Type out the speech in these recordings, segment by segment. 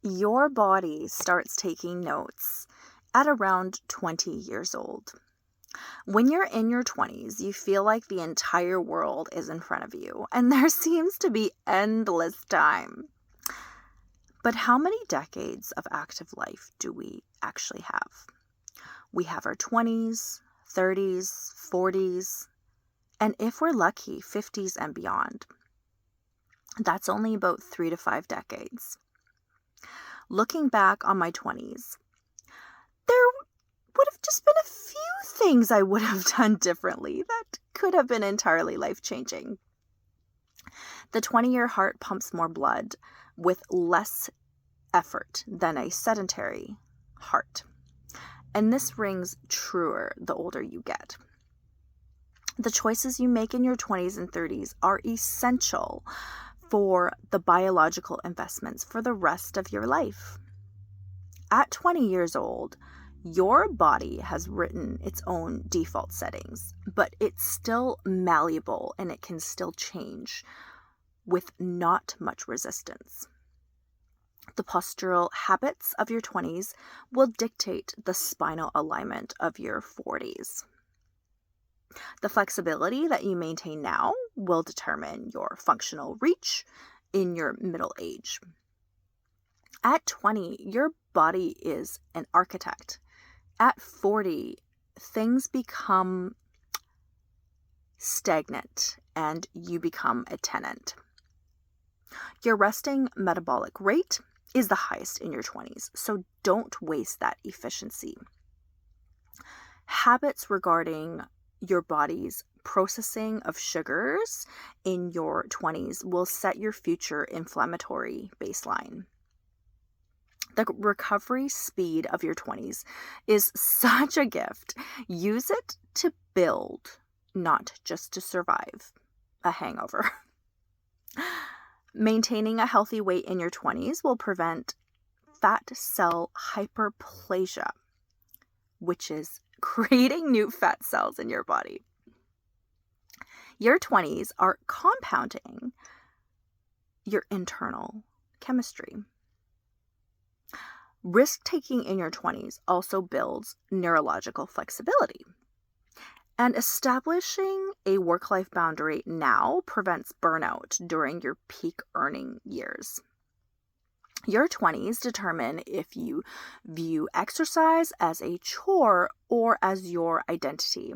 Your body starts taking notes at around 20 years old. When you're in your 20s, you feel like the entire world is in front of you, and there seems to be endless time. But how many decades of active life do we actually have? We have our 20s, 30s, 40s, and if we're lucky, 50s and beyond. That's only about 3 to 5 decades. Looking back on my 20s, there would have just been a few things I would have done differently that could have been entirely life-changing. The 20-year heart pumps more blood with less effort than a sedentary heart. And this rings truer the older you get. The choices you make in your 20s and 30s are essential for the biological investments for the rest of your life. At 20 years old, your body has written its own default settings, but it's still malleable and it can still change with not much resistance. The postural habits of your 20s will dictate the spinal alignment of your 40s. The flexibility that you maintain now will determine your functional reach in your middle age. At 20, your body is an architect. At 40, things become stagnant and you become a tenant. Your resting metabolic rate is the highest in your 20s, so don't waste that efficiency. Habits regarding your body's processing of sugars in your 20s will set your future inflammatory baseline. The recovery speed of your 20s is such a gift. Use it to build, not just to survive a hangover. Maintaining a healthy weight in your 20s will prevent fat cell hyperplasia, which is creating new fat cells in your body. Your 20s are compounding your internal chemistry. Risk-taking in your 20s also builds neurological flexibility. And establishing a work-life boundary now prevents burnout during your peak earning years. Your 20s determine if you view exercise as a chore or as your identity.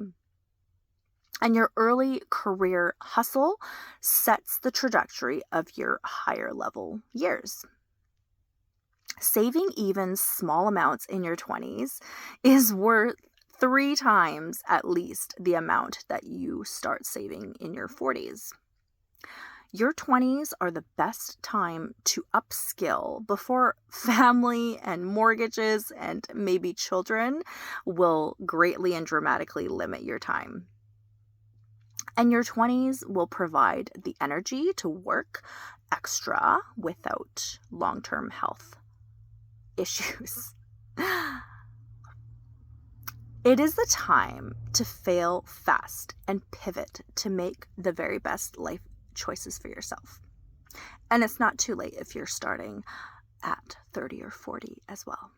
And your early career hustle sets the trajectory of your higher level years. Saving even small amounts in your 20s is worth 3 times at least the amount that you start saving in your 40s. Your 20s are the best time to upskill before family and mortgages and maybe children will greatly and dramatically limit your time. And your 20s will provide the energy to work extra without long-term health issues. It is the time to fail fast and pivot to make the very best life choices for yourself. And it's not too late if you're starting at 30 or 40 as well.